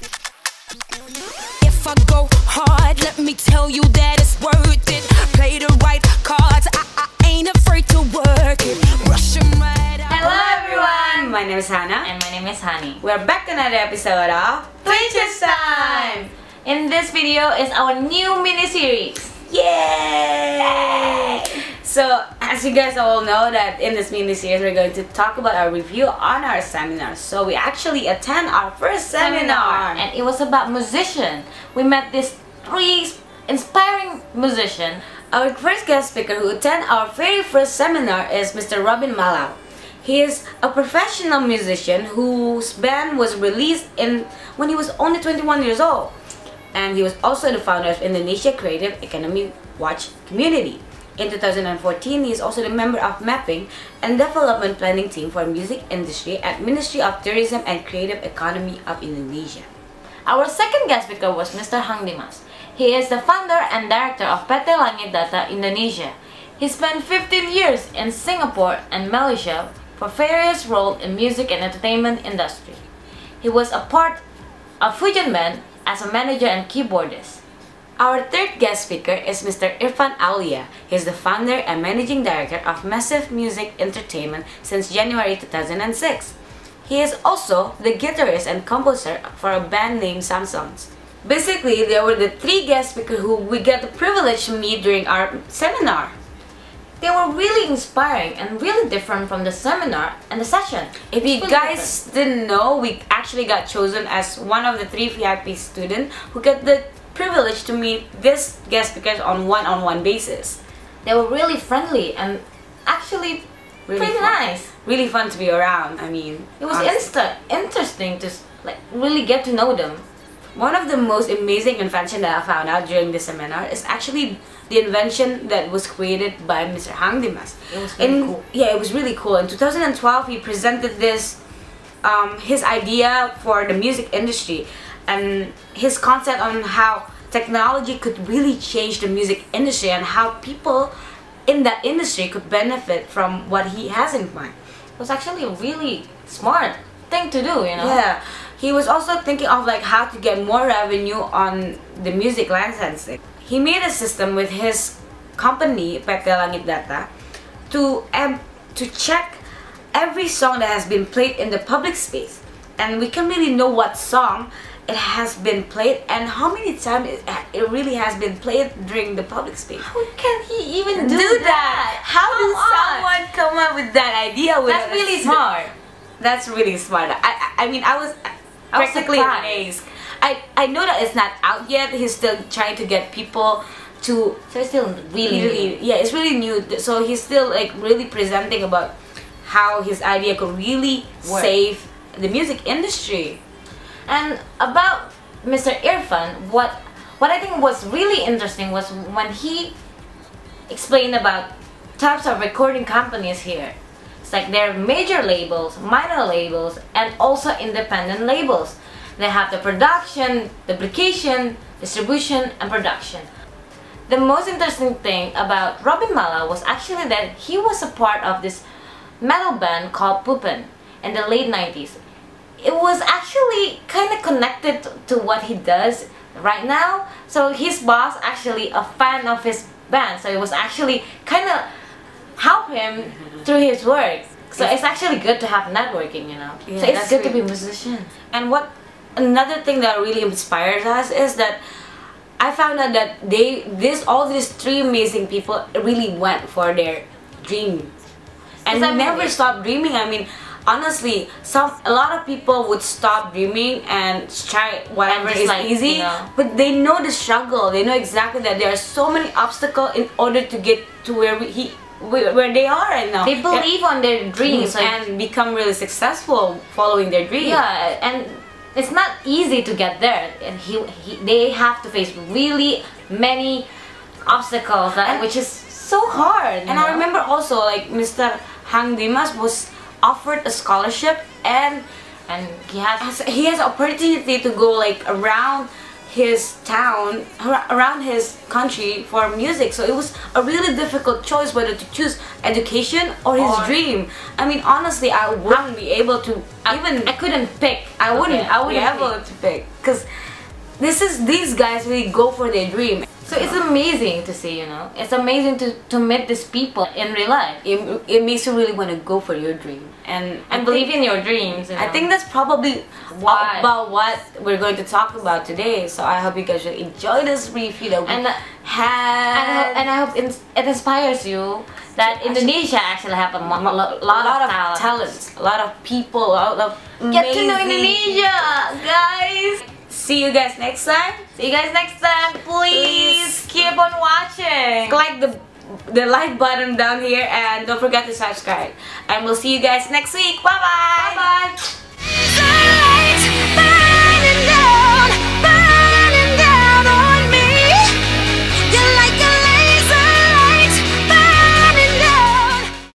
If I go hard, let me tell you that it's worth it. Play the right cards, I ain't afraid to work it. Rush 'em right out. Hello everyone, My name is Hannah. and my name is Hani. We're back another episode of Twitches Time! In this video is our new mini-series. Yay! So, as you guys all know that in this mini-series we're going to talk about our review on our seminar. So we actually attend our first seminar. And it was about musician. We met these three inspiring musicians. Our first guest speaker who attended our very first seminar is Mr. Robin Malau. He is a professional musician whose band was released when he was only 21 years old. And he was also the founder of Indonesia Creative Economy Watch Community. In 2014, he is also the member of Mapping and Development Planning Team for Music Industry at Ministry of Tourism and Creative Economy of Indonesia. Our second guest speaker was Mr. Hang Dimas. He is the founder and director of PT Langit Data Indonesia. He spent 15 years in Singapore and Malaysia for various roles in music and entertainment industry. He was a part of Fujian Band as a manager and keyboardist. Our third guest speaker is Mr. Irfan Aulia. He is the founder and managing director of Massive Music Entertainment since January 2006. He is also the guitarist and composer for a band named Samsons. Basically, they were the three guest speakers who we get the privilege to meet during our seminar. They were really inspiring and really different from the seminar and the session. If you Really guys didn't know, we actually got chosen as one of the 3 VIP students who get the privilege to meet these guest speakers on one-on-one basis. They were really friendly and actually Really pretty fun. nice. Really fun to be around. I mean, It was honestly. interesting to really get to know them. One of the most amazing invention that I found out during this seminar is actually the invention that was created by Mr. Hang Dimas. It was really cool. Yeah, it was really cool. In 2012, he presented this, his idea for the music industry and his concept on how technology could really change the music industry and how people in that industry could benefit from what he has in mind. It was actually a really smart thing to do, you know? Yeah, he was also thinking of like how to get more revenue on the music licensing. He made a system with his company PT Langit Data to check every song that has been played in the public space, and we can really know what song it has been played and how many times it really has been played during the public space. How can he even do that? How Come did on. someone come up with that idea? That's really smart. That's really smart. I mean, I was practically surprised. amazed. I know that it's not out yet. He's still trying to get people to So it's still really new. yeah, it's really new. So he's still like really presenting about how his idea could really Work. save the music industry. And about Mr. Irfan, what I think was really interesting was when he explained about types of recording companies here. It's like there are major labels, minor labels, and also independent labels. They have the production, duplication, distribution, and production. The most interesting thing about Robin Malau was actually that he was a part of this metal band called Pupen in the late 90s. It was actually kind of connected to what he does right now. So his boss actually a fan of his band, so it was actually kind of help him through his work. So it's actually good to have networking, you know. Yeah, so it's that's good to be really- musicians. And another thing that really inspires us is that I found out that all these 3 amazing people really went for their dream and Yes, I mean, never stopped dreaming. I mean, honestly, a lot of people would stop dreaming and try whatever And is just like, easy, you know. but they know the struggle. They know exactly that there are so many obstacles in order to get to where they are right now. They believe on their dreams and become really successful following their dreams. yeah, and it's not easy to get there, and they have to face really many obstacles, which is so hard. And I remember also like Mr. Hang Dimas was offered a scholarship and he has he has opportunity to go like around his town, around his country for music. So it was a really difficult choice whether to choose education or his dream. I mean, honestly, I wouldn't be able to I couldn't pick. I wouldn't be pick. able to pick, because these guys really go for their dream. So it's amazing to see, you know. It's amazing to meet these people in real life. It makes you really want to go for your dream and believe in your dreams. You know? I think that's probably Why? about what we're going to talk about today. So I hope you guys will enjoy this review that we had. And I hope it inspires you that Indonesia actually have a lot of talents, a lot of people, a lot of Get to know amazing- Indonesia, guys. See you guys next time. See you guys next time. Please keep on watching. Click the like button down here and don't forget to subscribe. And we'll see you guys next week. Bye bye. Bye bye.